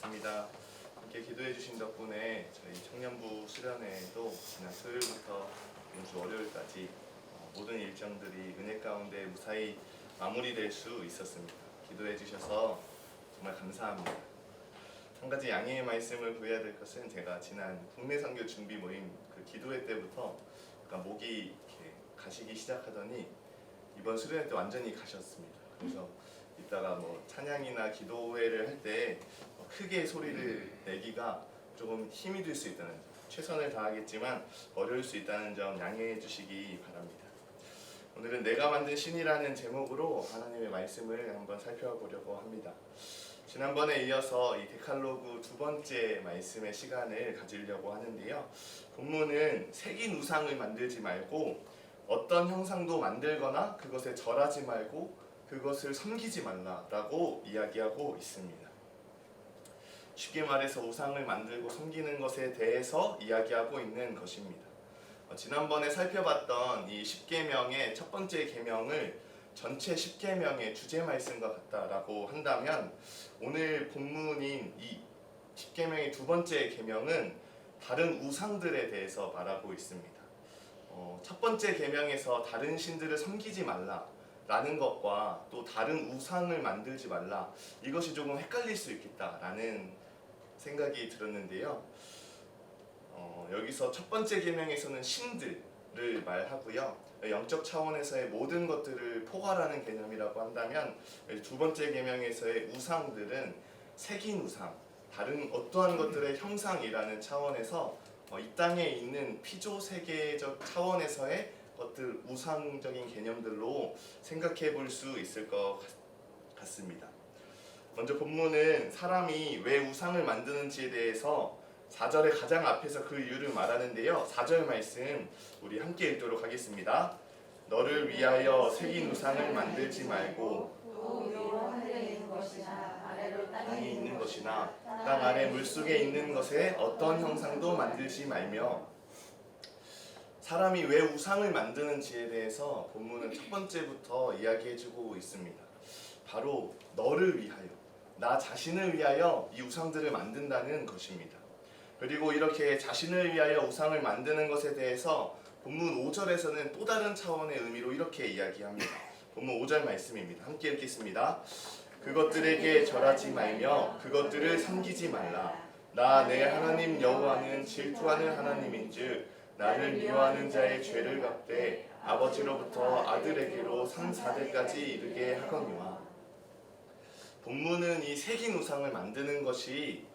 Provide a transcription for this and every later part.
반갑습니다. 함께 기도해 주신 덕분에 저희 청년부 수련회도 지난 토요일부터 이번 주 월요일까지 모든 일정들이 은혜 가운데 무사히 마무리될 수 있었습니다. 기도해 주셔서 정말 감사합니다. 한 가지 양해의 말씀을 구해야 될 것은 제가 지난 국내 선교 준비 모임 그 기도회 때부터 목이 이렇게 가시기 시작하더니 이번 수련회 때 완전히 가셨습니다. 그래서 이따가 찬양이나 기도회를 할 때 크게 소리를 내기가 조금 힘이 들 수 있다는 점, 최선을 다하겠지만 어려울 수 있다는 점 양해해 주시기 바랍니다. 오늘은 내가 만든 신이라는 제목으로 하나님의 말씀을 한번 살펴보려고 합니다. 지난번에 이어서 이 데칼로그 두 번째 말씀의 시간을 가지려고 하는데요. 본문은 새긴 우상을 만들지 말고 어떤 형상도 만들거나 그것에 절하지 말고 그것을 섬기지 말라라고 이야기하고 있습니다. 쉽게 말해서 우상을 만들고 섬기는 것에 대해서 이야기하고 있는 것입니다. 지난번에 살펴봤던 이 10계명의 첫 번째 계명을 전체 10계명의 주제 말씀과 같다라고 한다면 오늘 본문인 이 10계명의 두 번째 계명은 다른 우상들에 대해서 말하고 있습니다. 첫 번째 계명에서 다른 신들을 섬기지 말라라는 것과 또 다른 우상을 만들지 말라, 이것이 조금 헷갈릴 수 있겠다라는 생각이 들었는데요. 여기서 첫 번째 계명에서는 신들을 말하고요. 영적 차원에서의 모든 것들을 포괄하는 개념이라고 한다면 두 번째 계명에서의 우상들은 새긴 우상, 다른 어떠한 것들의 형상이라는 차원에서 이 땅에 있는 피조 세계적 차원에서의 것들 우상적인 개념들로 생각해 볼 수 있을 것 같습니다. 먼저 본문은 사람이 왜 우상을 만드는지에 대해서 4절의 가장 앞에서 그 이유를 말하는데요. 4절 말씀 우리 함께 읽도록 하겠습니다. 너를 위하여 새긴 우상을 만들지 말고 또 위로 하늘에 있는 것이나 아래로 땅에 있는 것이나 땅 아래 물속에 있는 것에 어떤 형상도 만들지 말며. 사람이 왜 우상을 만드는지에 대해서 본문은 첫 번째부터 이야기해주고 있습니다. 바로 너를 위하여, 나 자신을 위하여 이 우상들을 만든다는 것입니다. 그리고 이렇게 자신을 위하여 우상을 만드는 것에 대해서 본문 5절에서는 또 다른 차원의 의미로 이렇게 이야기합니다. 본문 5절 말씀입니다. 함께 읽겠습니다. 그것들에게 절하지 말며 그것들을 섬기지 말라. 나 내 하나님 여호와는 질투하는 하나님인즉 나를 미워하는 자의 죄를 갚되 아버지로부터 아들에게로 3, 4대까지 이르게 하거니와. 본문은 이 새긴 우상을 만드는 것이,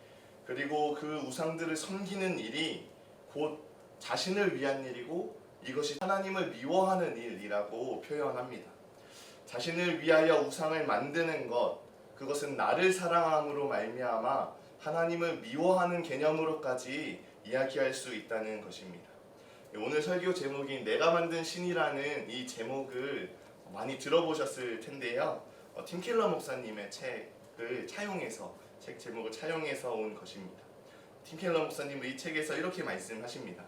그리고 그 우상들을 섬기는 일이 곧 자신을 위한 일이고 이것이 하나님을 미워하는 일이라고 표현합니다. 자신을 위하여 우상을 만드는 것, 그것은 나를 사랑함으로 말미암아 하나님을 미워하는 개념으로까지 이야기할 수 있다는 것입니다. 오늘 설교 제목인 내가 만든 신이라는 이 제목을 많이 들어보셨을 텐데요. 팀 켈러 목사님의 책을 차용해서, 책 제목을 차용해서 온 것입니다. 팀 켈러 목사님은 이 책에서 이렇게 말씀하십니다.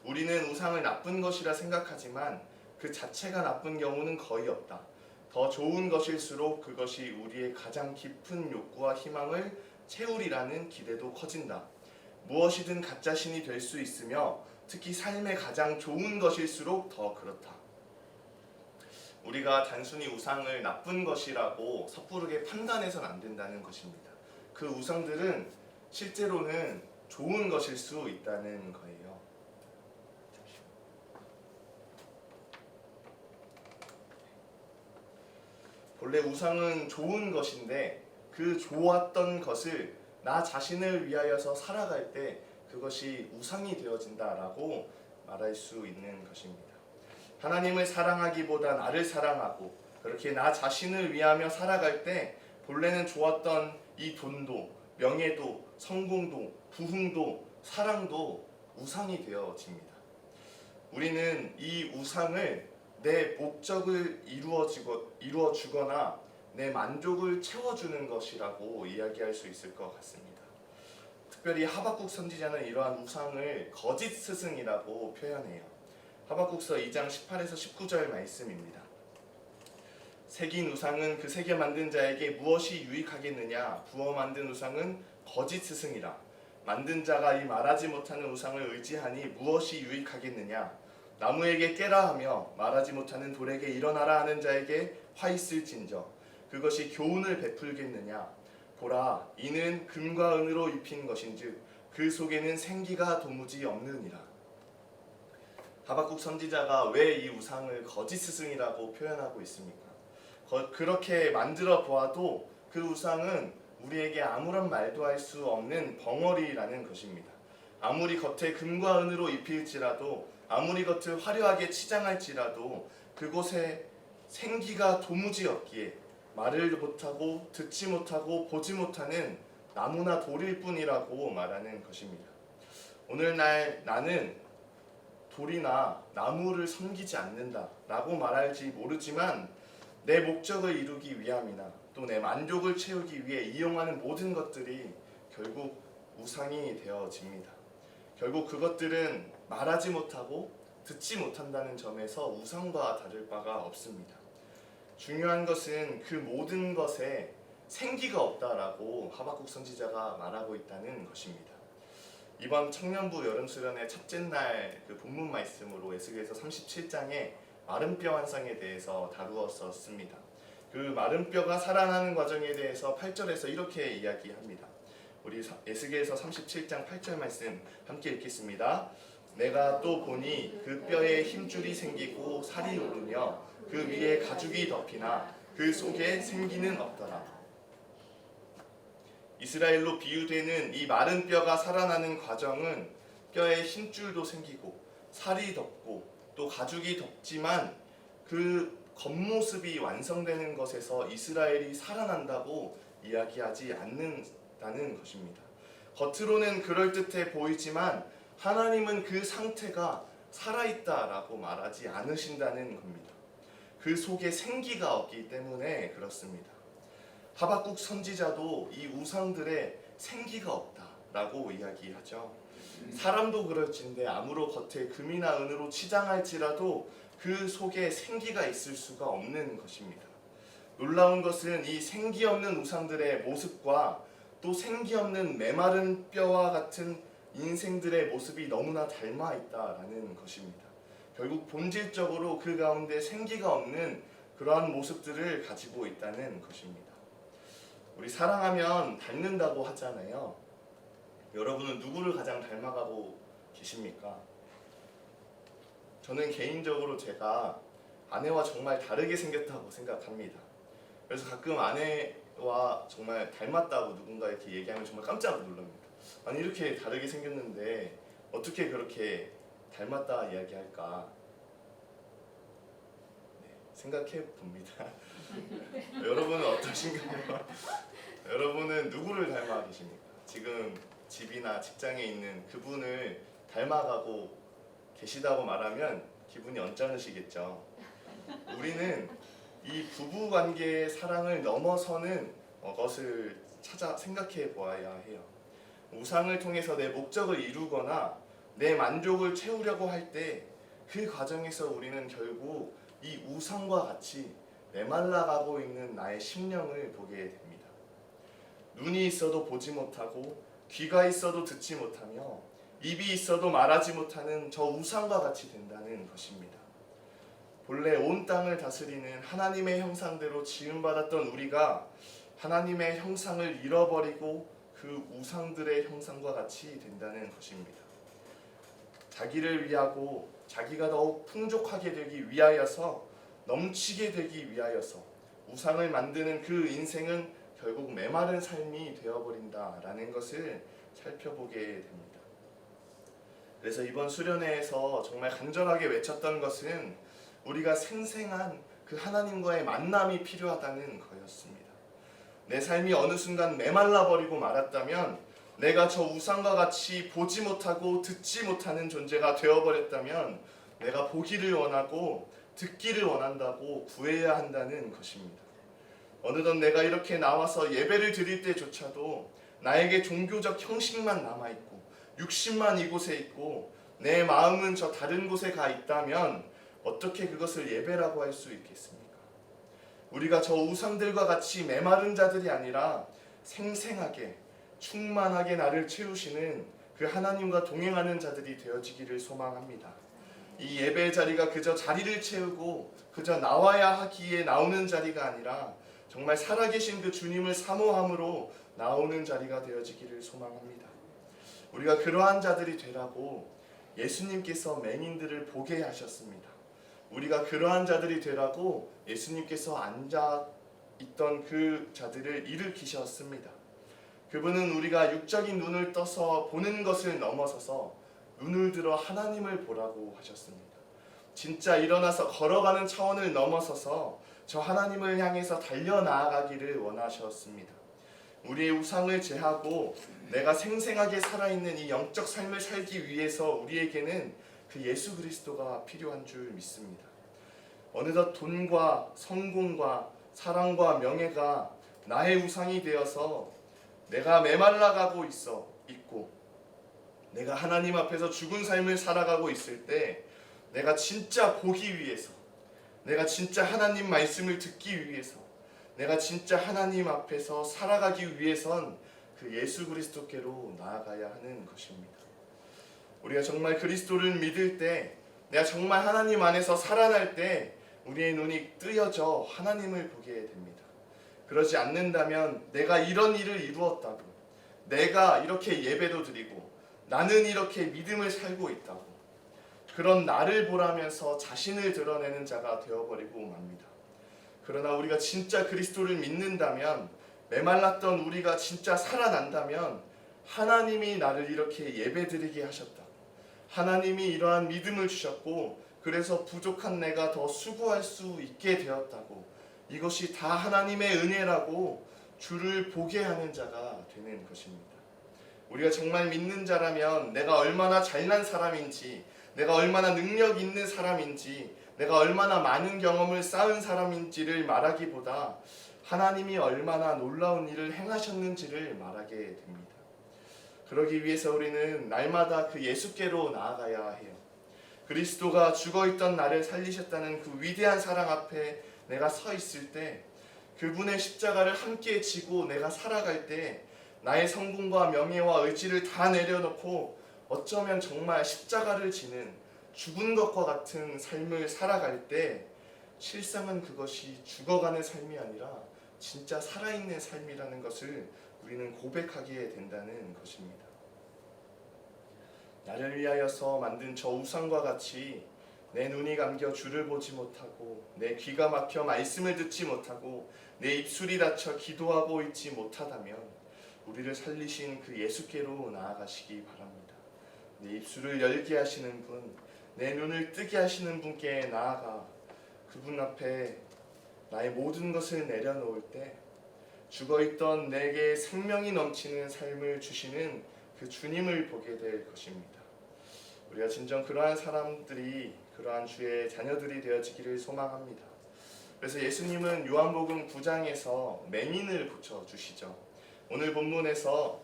우리는 우상을 나쁜 것이라 생각하지만 그 자체가 나쁜 경우는 거의 없다. 더 좋은 것일수록 그것이 우리의 가장 깊은 욕구와 희망을 채우리라는 기대도 커진다. 무엇이든 가짜 신이 될 수 있으며 특히 삶의 가장 좋은 것일수록 더 그렇다. 우리가 단순히 우상을 나쁜 것이라고 섣부르게 판단해서는 안 된다는 것입니다. 그 우상들은 실제로는 좋은 것일 수 있다는 거예요. 본래 우상은 좋은 것인데 그 좋았던 것을 나 자신을 위하여서 살아갈 때 그것이 우상이 되어진다라고 말할 수 있는 것입니다. 하나님을 사랑하기보다 나를 사랑하고 그렇게 나 자신을 위하며 살아갈 때 본래는 좋았던 이 돈도, 명예도, 성공도, 부흥도, 사랑도 우상이 되어집니다. 우리는 이 우상을 내 목적을 이루어 주거나 내 만족을 채워주는 것이라고 이야기할 수 있을 것 같습니다. 특별히 하박국 선지자는 이러한 우상을 거짓 스승이라고 표현해요. 하박국서 2장 18에서 19절 말씀입니다. 새긴 우상은 그 새겨 만든 자에게 무엇이 유익하겠느냐? 부어 만든 우상은 거짓 스승이라. 만든 자가 이 말하지 못하는 우상을 의지하니 무엇이 유익하겠느냐? 나무에게 깨라 하며 말하지 못하는 돌에게 일어나라 하는 자에게 화 있을진저 그것이 교훈을 베풀겠느냐? 보라, 이는 금과 은으로 입힌 것인즉 그 속에는 생기가 도무지 없느니라. 하박국 선지자가 왜 이 우상을 거짓 스승이라고 표현하고 있습니까? 그렇게 만들어 보아도 그 우상은 우리에게 아무런 말도 할 수 없는 벙어리라는 것입니다. 아무리 겉에 금과 은으로 입힐지라도, 아무리 겉을 화려하게 치장할지라도 그곳에 생기가 도무지 없기에 말을 못하고 듣지 못하고 보지 못하는 나무나 돌일 뿐이라고 말하는 것입니다. 오늘날 나는 돌이나 나무를 섬기지 않는다 라고 말할지 모르지만 내 목적을 이루기 위함이나 또 내 만족을 채우기 위해 이용하는 모든 것들이 결국 우상이 되어집니다. 결국 그것들은 말하지 못하고 듣지 못한다는 점에서 우상과 다를 바가 없습니다. 중요한 것은 그 모든 것에 생기가 없다라고 하박국 선지자가 말하고 있다는 것입니다. 이번 청년부 여름수련의 첫째 날 그 본문 말씀으로 에스겔서 37장의 마른 뼈 환상에 대해서 다루었었습니다. 그 마른 뼈가 살아나는 과정에 대해서 8절에서 이렇게 이야기합니다. 우리 에스겔서 37장 8절 말씀 함께 읽겠습니다. 내가 또 보니 그 뼈에 힘줄이 생기고 살이 오르며 그 위에 가죽이 덮이나 그 속에 생기는 없더라. 이스라엘로 비유되는 이 마른 뼈가 살아나는 과정은 뼈에 힘줄도 생기고 살이 덮고 또 가죽이 덮지만 그 겉모습이 완성되는 것에서 이스라엘이 살아난다고 이야기하지 않는다는 것입니다. 겉으로는 그럴듯해 보이지만 하나님은 그 상태가 살아있다라고 말하지 않으신다는 겁니다. 그 속에 생기가 없기 때문에 그렇습니다. 하박국 선지자도 이 우상들의 생기가 없다라고 이야기하죠. 사람도 그럴진데 아무로 겉에 금이나 은으로 치장할지라도 그 속에 생기가 있을 수가 없는 것입니다. 놀라운 것은 이 생기 없는 우상들의 모습과 또 생기 없는 메마른 뼈와 같은 인생들의 모습이 너무나 닮아 있다라는 것입니다. 결국 본질적으로 그 가운데 생기가 없는 그러한 모습들을 가지고 있다는 것입니다. 우리 사랑하면 닮는다고 하잖아요. 여러분은 누구를 가장 닮아가고 계십니까? 저는 개인적으로 제가 아내와 정말 다르게 생겼다고 생각합니다. 그래서 가끔 아내와 정말 닮았다고 누군가 이렇게 얘기하면 정말 깜짝 놀랍니다. 아니 이렇게 다르게 생겼는데 어떻게 그렇게 닮았다 이야기할까? 네, 생각해 봅니다. 여러분은 어떠신가요? 여러분은 누구를 닮아 계십니까? 지금 집이나 직장에 있는 그분을 닮아가고 계시다고 말하면 기분이 언짢으시겠죠. 우리는 이 부부관계의 사랑을 넘어서는 것을 찾아 생각해 보아야 해요. 우상을 통해서 내 목적을 이루거나 내 만족을 채우려고 할 때 그 과정에서 우리는 결국 이 우상과 같이 메말라가고 있는 나의 심령을 보게 됩니다. 눈이 있어도 보지 못하고 귀가 있어도 듣지 못하며 입이 있어도 말하지 못하는 저 우상과 같이 된다는 것입니다. 본래 온 땅을 다스리는 하나님의 형상대로 지음받았던 우리가 하나님의 형상을 잃어버리고 그 우상들의 형상과 같이 된다는 것입니다. 자기를 위하고 자기가 더욱 풍족하게 되기 위하여서 넘치게 되기 위하여서 우상을 만드는 그 인생은 결국 메마른 삶이 되어버린다라는 것을 살펴보게 됩니다. 그래서 이번 수련회에서 정말 간절하게 외쳤던 것은 우리가 생생한 그 하나님과의 만남이 필요하다는 거였습니다. 내 삶이 어느 순간 메말라버리고 말았다면, 내가 저 우상과 같이 보지 못하고 듣지 못하는 존재가 되어버렸다면 내가 보기를 원하고 듣기를 원한다고 구해야 한다는 것입니다. 어느덧 내가 이렇게 나와서 예배를 드릴 때조차도 나에게 종교적 형식만 남아있고 육신만 이곳에 있고 내 마음은 저 다른 곳에 가 있다면 어떻게 그것을 예배라고 할 수 있겠습니까? 우리가 저 우상들과 같이 메마른 자들이 아니라 생생하게 충만하게 나를 채우시는 그 하나님과 동행하는 자들이 되어지기를 소망합니다. 이 예배의 자리가 그저 자리를 채우고 그저 나와야 하기에 나오는 자리가 아니라 정말 살아계신 그 주님을 사모함으로 나오는 자리가 되어지기를 소망합니다. 우리가 그러한 자들이 되라고 예수님께서 맹인들을 보게 하셨습니다. 우리가 그러한 자들이 되라고 예수님께서 앉아 있던 그 자들을 일으키셨습니다. 그분은 우리가 육적인 눈을 떠서 보는 것을 넘어서서 눈을 들어 하나님을 보라고 하셨습니다. 진짜 일어나서 걸어가는 차원을 넘어서서 저 하나님을 향해서 달려나아가기를 원하셨습니다. 우리의 우상을 제하고 내가 생생하게 살아있는 이 영적 삶을 살기 위해서 우리에게는 그 예수 그리스도가 필요한 줄 믿습니다. 어느덧 돈과 성공과 사랑과 명예가 나의 우상이 되어서 내가 메말라가고 있고 내가 하나님 앞에서 죽은 삶을 살아가고 있을 때 내가 진짜 보기 위해서, 내가 진짜 하나님 말씀을 듣기 위해서, 내가 진짜 하나님 앞에서 살아가기 위해선 그 예수 그리스도께로 나아가야 하는 것입니다. 우리가 정말 그리스도를 믿을 때, 내가 정말 하나님 안에서 살아날 때 우리의 눈이 뜨여져 하나님을 보게 됩니다. 그러지 않는다면 내가 이런 일을 이루었다고, 내가 이렇게 예배도 드리고 나는 이렇게 믿음을 살고 있다고, 그런 나를 보라면서 자신을 드러내는 자가 되어버리고 맙니다. 그러나 우리가 진짜 그리스도를 믿는다면, 메말랐던 우리가 진짜 살아난다면 하나님이 나를 이렇게 예배드리게 하셨다고, 하나님이 이러한 믿음을 주셨고 그래서 부족한 내가 더 수고할 수 있게 되었다고, 이것이 다 하나님의 은혜라고 주를 보게 하는 자가 되는 것입니다. 우리가 정말 믿는 자라면 내가 얼마나 잘난 사람인지, 내가 얼마나 능력 있는 사람인지, 내가 얼마나 많은 경험을 쌓은 사람인지를 말하기보다 하나님이 얼마나 놀라운 일을 행하셨는지를 말하게 됩니다. 그러기 위해서 우리는 날마다 그 예수께로 나아가야 해요. 그리스도가 죽어있던 나를 살리셨다는 그 위대한 사랑 앞에 내가 서 있을 때, 그분의 십자가를 함께 지고 내가 살아갈 때 나의 성공과 명예와 의지를 다 내려놓고 어쩌면 정말 십자가를 지는 죽은 것과 같은 삶을 살아갈 때 실상은 그것이 죽어가는 삶이 아니라 진짜 살아있는 삶이라는 것을 우리는 고백하게 된다는 것입니다. 나를 위하여서 만든 저 우상과 같이 내 눈이 감겨 주를 보지 못하고, 내 귀가 막혀 말씀을 듣지 못하고, 내 입술이 닫혀 기도하고 있지 못하다면 우리를 살리신 그 예수께로 나아가시기 바랍니다. 내 입술을 열게 하시는 분, 내 눈을 뜨게 하시는 분께 나아가 그분 앞에 나의 모든 것을 내려놓을 때 죽어있던 내게 생명이 넘치는 삶을 주시는 그 주님을 보게 될 것입니다. 우리가 진정 그러한 사람들이, 그러한 주의 자녀들이 되어지기를 소망합니다. 그래서 예수님은 요한복음 9장에서 맹인을 고쳐주시죠. 오늘 본문에서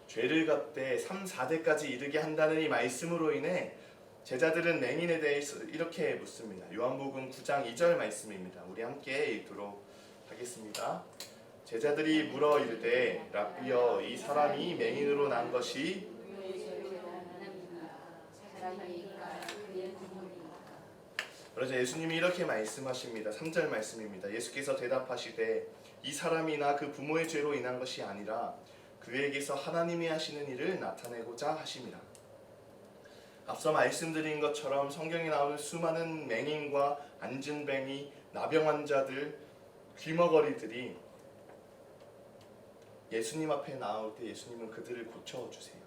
죄를 갚되 3, 4대까지 이르게 한다는 이 말씀으로 인해 제자들은 맹인에 대해서 이렇게 묻습니다. 요한복음 9장 2절 말씀입니다. 우리 함께 읽도록 하겠습니다. 제자들이 물어 이르되 랍비여, 이 사람이 맹인으로 난 것이 그러자 예수님이 이렇게 말씀하십니다. 3절 말씀입니다. 예수께서 대답하시되 이 사람이나 그 부모의 죄로 인한 것이 아니라 그에게서 하나님이 하시는 일을 나타내고자 하심이라. 앞서 말씀드린 것처럼 성경에 나오는 수많은 맹인과 안진뱅이, 나병 환자들, 귀머거리들이 예수님 앞에 나올 때 예수님은 그들을 고쳐주세요.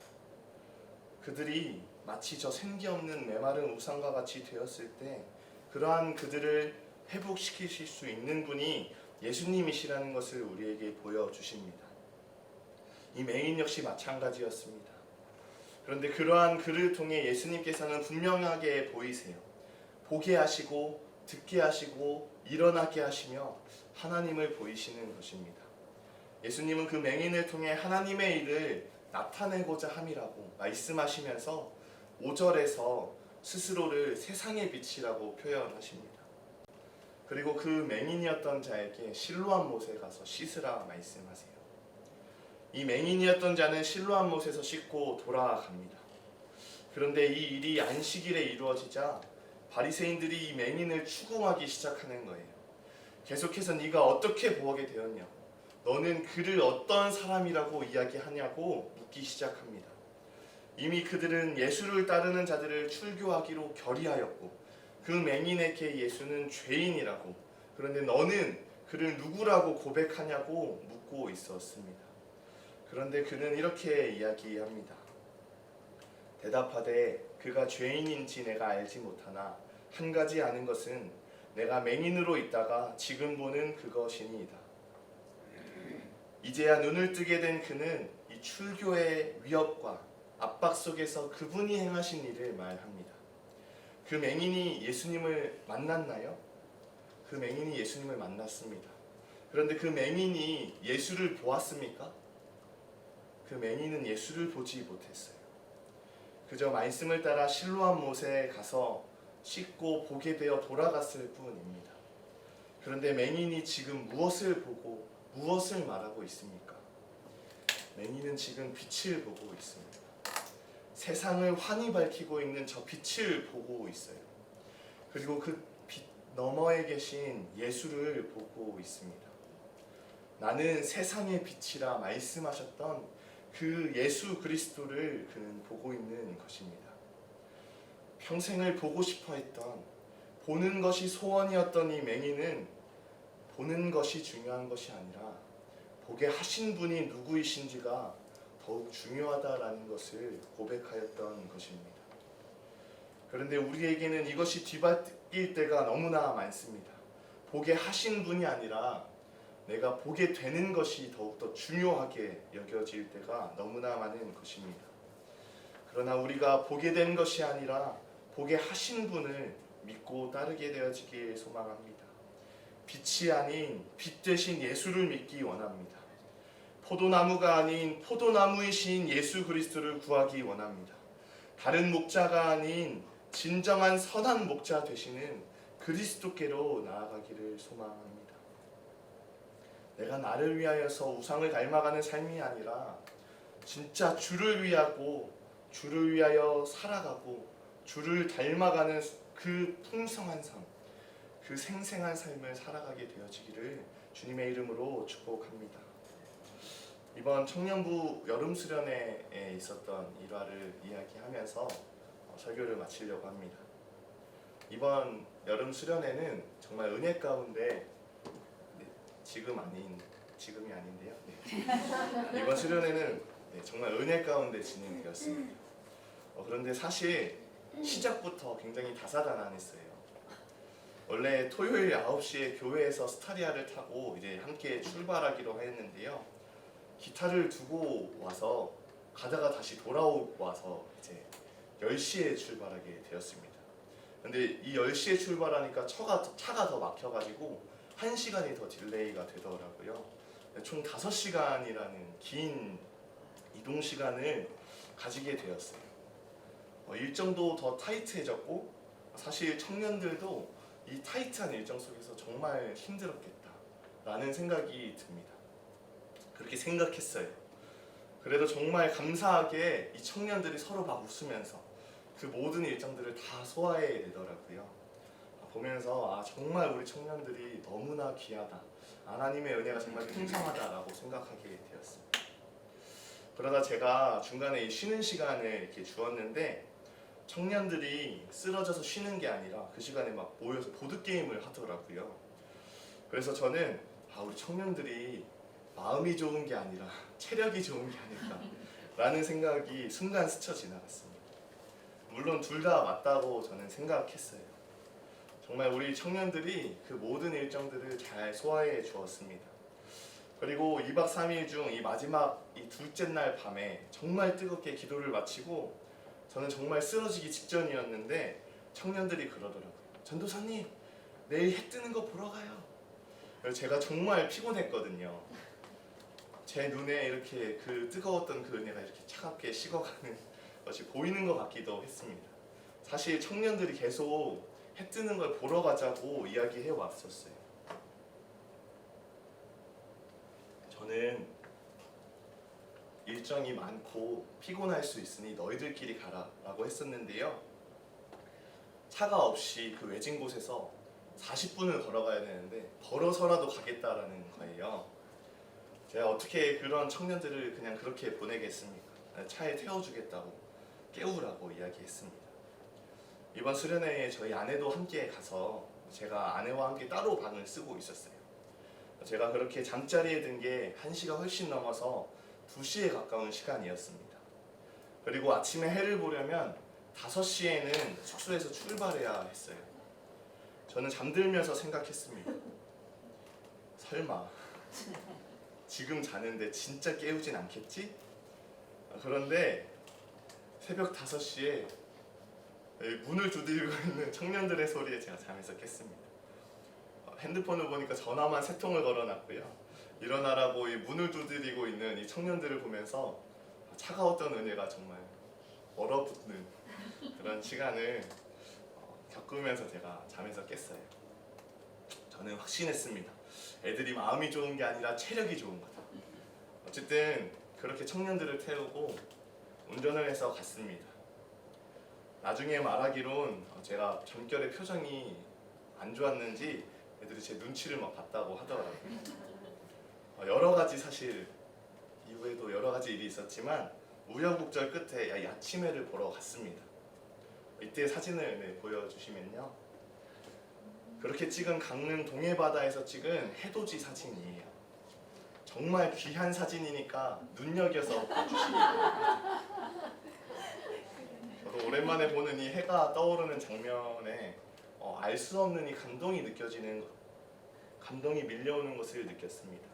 그들이 마치 저 생기 없는 메마른 우상과 같이 되었을 때 그러한 그들을 회복시키실 수 있는 분이 예수님이시라는 것을 우리에게 보여주십니다. 이 맹인 역시 마찬가지였습니다. 그런데 그러한 그를 통해 예수님께서는 분명하게 보이세요. 보게 하시고 듣게 하시고 일어나게 하시며 하나님을 보이시는 것입니다. 예수님은 그 맹인을 통해 하나님의 일을 나타내고자 함이라고 말씀하시면서 5절에서 스스로를 세상의 빛이라고 표현하십니다. 그리고 그 맹인이었던 자에게 실로암 못에 가서 씻으라 말씀하세요. 이 맹인이었던 자는 실로암 못에서 씻고 돌아갑니다. 그런데 이 일이 안식일에 이루어지자 바리새인들이 이 맹인을 추궁하기 시작하는 거예요. 계속해서 네가 어떻게 보게 되었냐, 너는 그를 어떤 사람이라고 이야기하냐고 묻기 시작합니다. 이미 그들은 예수를 따르는 자들을 출교하기로 결의하였고 그 맹인에게 예수는 죄인이라고, 그런데 너는 그를 누구라고 고백하냐고 묻고 있었습니다. 그런데 그는 이렇게 이야기합니다. 대답하되 그가 죄인인지 내가 알지 못하나 한 가지 아는 것은 내가 맹인으로 있다가 지금 보는 그것이니이다. 이제야 눈을 뜨게 된 그는 이 출교의 위협과 압박 속에서 그분이 행하신 일을 말합니다. 그 맹인이 예수님을 만났나요? 그 맹인이 예수님을 만났습니다. 그런데 그 맹인이 예수를 보았습니까? 그 맹인은 예수를 보지 못했어요. 그저 말씀을 따라 실로암 못에 가서 씻고 보게 되어 돌아갔을 뿐입니다. 그런데 맹인이 지금 무엇을 보고 무엇을 말하고 있습니까? 맹인은 지금 빛을 보고 있습니다. 세상을 환히 밝히고 있는 저 빛을 보고 있어요. 그리고 그 빛 너머에 계신 예수를 보고 있습니다. 나는 세상의 빛이라 말씀하셨던 그 예수 그리스도를 그는 보고 있는 것입니다. 평생을 보고 싶어 했던, 보는 것이 소원이었던 이 맹인은 보는 것이 중요한 것이 아니라 보게 하신 분이 누구이신지가 더욱 중요하다라는 것을 고백하였던 것입니다. 그런데 우리에게는 이것이 뒤바뀔 때가 너무나 많습니다. 보게 하신 분이 아니라 내가 보게 되는 것이 더욱더 중요하게 여겨질 때가 너무나 많은 것입니다. 그러나 우리가 보게 된 것이 아니라 보게 하신 분을 믿고 따르게 되어지길 소망합니다. 빛이 아닌 빛 대신 예수를 믿기 원합니다. 포도나무가 아닌 포도나무이신 예수 그리스도를 구하기 원합니다. 다른 목자가 아닌 진정한 선한 목자 되시는 그리스도께로 나아가기를 소망합니다. 내가 나를 위하여서 우상을 닮아가는 삶이 아니라 진짜 주를 위하고 주를 위하여 살아가고 주를 닮아가는 그 풍성한 삶, 그 생생한 삶을 살아가게 되어지기를 주님의 이름으로 축복합니다. 이번 청년부 여름 수련회에 있었던 일화를 이야기하면서 설교를 마치려고 합니다. 이번 여름 수련회는 정말 은혜 가운데, 지금이 아닌데요. 이번 수련회는 정말 은혜 가운데 진행되었습니다. 그런데 사실 시작부터 굉장히 다사다난했어요. 원래 토요일 9시에 교회에서 스타리아를 타고 이제 함께 출발하기로 했는데요. 기타를 두고 와서 가다가 다시 돌아와서 이제 10시에 출발하게 되었습니다. 근데 이 10시에 출발하니까 차가 더 막혀가지고 1시간이 더 딜레이가 되더라고요. 총 5시간이라는 긴 이동 시간을 가지게 되었어요. 일정도 더 타이트해졌고 사실 청년들도 이 타이트한 일정 속에서 정말 힘들었겠다라는 생각이 듭니다. 그렇게 생각했어요. 그래도 정말 감사하게 이 청년들이 서로 막 웃으면서 그 모든 일정들을 다 소화해내더라고요. 보면서 정말 우리 청년들이 너무나 귀하다, 하나님의 은혜가 정말 풍성하다라고 생각하게 되었습니다. 그러다 제가 중간에 쉬는 시간을 이렇게 주었는데 청년들이 쓰러져서 쉬는 게 아니라 그 시간에 막 모여서 보드게임을 하더라고요. 그래서 저는 우리 청년들이 마음이 좋은 게 아니라 체력이 좋은 게 아닐까라는 생각이 순간 스쳐 지나갔습니다. 물론 둘 다 맞다고 저는 생각했어요. 정말 우리 청년들이 그 모든 일정들을 잘 소화해 주었습니다. 그리고 2박 3일 중 이 마지막 이 둘째 날 밤에 정말 뜨겁게 기도를 마치고 저는 정말 쓰러지기 직전이었는데 청년들이 그러더라고요. 전도사님, 내일 해 뜨는 거 보러 가요. 그래서 제가 정말 피곤했거든요. 제 눈에 이렇게 그 뜨거웠던 그 은혜가 이렇게 차갑게 식어가는 것이 보이는 것 같기도 했습니다. 사실 청년들이 계속 해 뜨는 걸 보러 가자고 이야기해 왔었어요. 저는 일정이 많고 피곤할 수 있으니 너희들끼리 가라 라고 했었는데요. 차가 없이 그 외진 곳에서 40분을 걸어가야 되는데 걸어서라도 가겠다라는 거예요. 제가 어떻게 그런 청년들을 그냥 그렇게 보내겠습니까? 차에 태워주겠다고 깨우라고 이야기했습니다. 이번 수련회에 저희 아내도 함께 가서 제가 아내와 함께 따로 방을 쓰고 있었어요. 제가 그렇게 잠자리에 든 게 1시가 훨씬 넘어서 2시에 가까운 시간이었습니다. 그리고 아침에 해를 보려면 5시에는 숙소에서 출발해야 했어요. 저는 잠들면서 생각했습니다. 설마 지금 자는데 진짜 깨우진 않겠지? 그런데 새벽 5시에 문을 두드리고 있는 청년들의 소리에 제가 잠에서 깼습니다. 핸드폰을 보니까 전화만 3통을 걸어놨고요. 일어나라고 이 문을 두드리고 있는 이 청년들을 보면서 차가웠던 은혜가 정말 얼어붙는 그런 시간을 겪으면서 제가 잠에서 깼어요. 저는 확신했습니다. 애들이 마음이 좋은 게 아니라 체력이 좋은 거다. 어쨌든 그렇게 청년들을 태우고 운전을 해서 갔습니다. 나중에 말하기론 제가 잠결에 표정이 안 좋았는지 애들이 제 눈치를 막 봤다고 하더라고요. 여러 가지 사실 이후에도 여러 가지 일이 있었지만 우여곡절 끝에 야침회를 보러 갔습니다. 이때 사진을 보여주시면요. 그렇게 찍은 강릉 동해바다에서 찍은 해돋이 사진이에요. 정말 귀한 사진이니까 눈여겨서 봐주시기 바랍니다. 저도 오랜만에 보는 이 해가 떠오르는 장면에 알 수 없는 이 감동이 느껴지는 감동이 밀려오는 것을 느꼈습니다.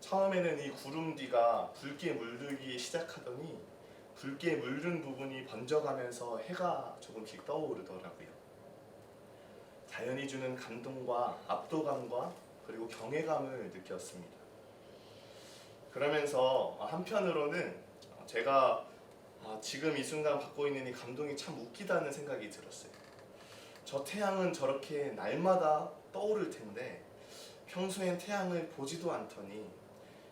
처음에는 이 구름 뒤가 붉게 물들기 시작하더니 붉게 물든 부분이 번져가면서 해가 조금씩 떠오르더라고요. 자연이 주는 감동과 압도감과 그리고 경외감을 느꼈습니다. 그러면서 한편으로는 제가 지금 이 순간 받고 있는 이 감동이 참 웃기다는 생각이 들었어요. 저 태양은 저렇게 날마다 떠오를 텐데 평소엔 태양을 보지도 않더니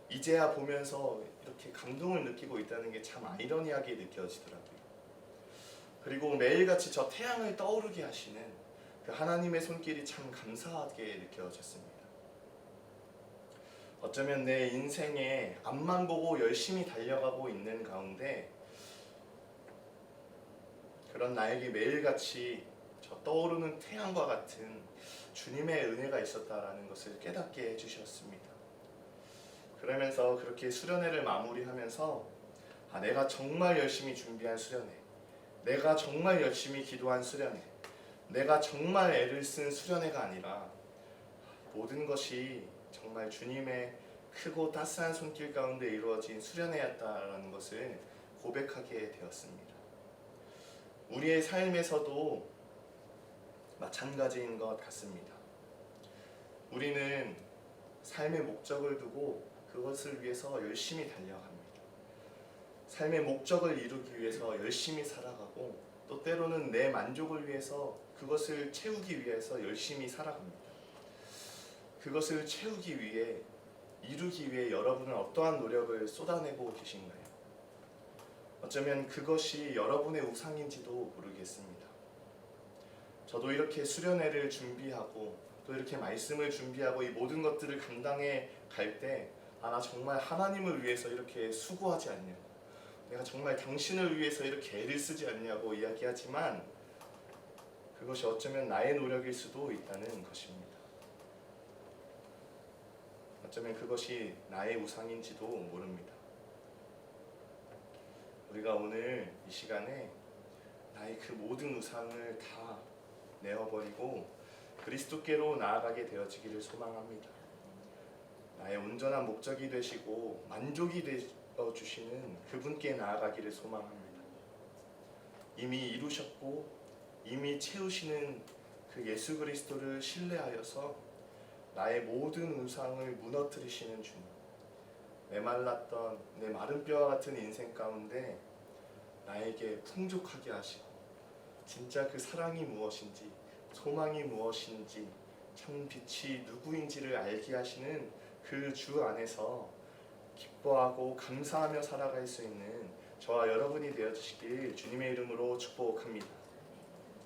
이제야 보면서 이렇게 감동을 느끼고 있다는 게 참 아이러니하게 느껴지더라고요. 그리고 매일같이 저 태양을 떠오르게 하시는 그 하나님의 손길이 참 감사하게 느껴졌습니다. 어쩌면 내 인생에 앞만 보고 열심히 달려가고 있는 가운데 그런 나에게 매일같이 저 떠오르는 태양과 같은 주님의 은혜가 있었다라는 것을 깨닫게 해주셨습니다. 그러면서 그렇게 수련회를 마무리하면서 내가 정말 열심히 준비한 수련회, 내가 정말 열심히 기도한 수련회, 내가 정말 애를 쓴 수련회가 아니라 모든 것이 정말 주님의 크고 따스한 손길 가운데 이루어진 수련회였다라는 것을 고백하게 되었습니다. 우리의 삶에서도 마찬가지인 것 같습니다. 우리는 삶의 목적을 두고 그것을 위해서 열심히 달려갑니다. 삶의 목적을 이루기 위해서 열심히 살아가고 또 때로는 내 만족을 위해서 그것을 채우기 위해서 열심히 살아갑니다. 그것을 채우기 위해 이루기 위해 여러분은 어떠한 노력을 쏟아내고 계신가요? 어쩌면 그것이 여러분의 우상인지도 모르겠습니다. 저도 이렇게 수련회를 준비하고 또 이렇게 말씀을 준비하고 이 모든 것들을 감당해 갈 때 나 정말 하나님을 위해서 이렇게 수고하지 않냐고, 내가 정말 당신을 위해서 이렇게 애를 쓰지 않냐고 이야기하지만 그것이 어쩌면 나의 노력일 수도 있다는 것입니다. 어쩌면 그것이 나의 우상인지도 모릅니다. 우리가 오늘 이 시간에 나의 그 모든 우상을 다 내어버리고 그리스도께로 나아가게 되어지기를 소망합니다. 나의 온전한 목적이 되시고 만족이 되어주시는 그분께 나아가기를 소망합니다. 이미 이루셨고 이미 채우시는 그 예수 그리스도를 신뢰하여서 나의 모든 우상을 무너뜨리시는 주님, 메말랐던 내 마른 뼈와 같은 인생 가운데 나에게 풍족하게 하시고 진짜 그 사랑이 무엇인지 소망이 무엇인지 참 빛이 누구인지를 알게 하시는 그 주 안에서 기뻐하고 감사하며 살아갈 수 있는 저와 여러분이 되어주시길 주님의 이름으로 축복합니다.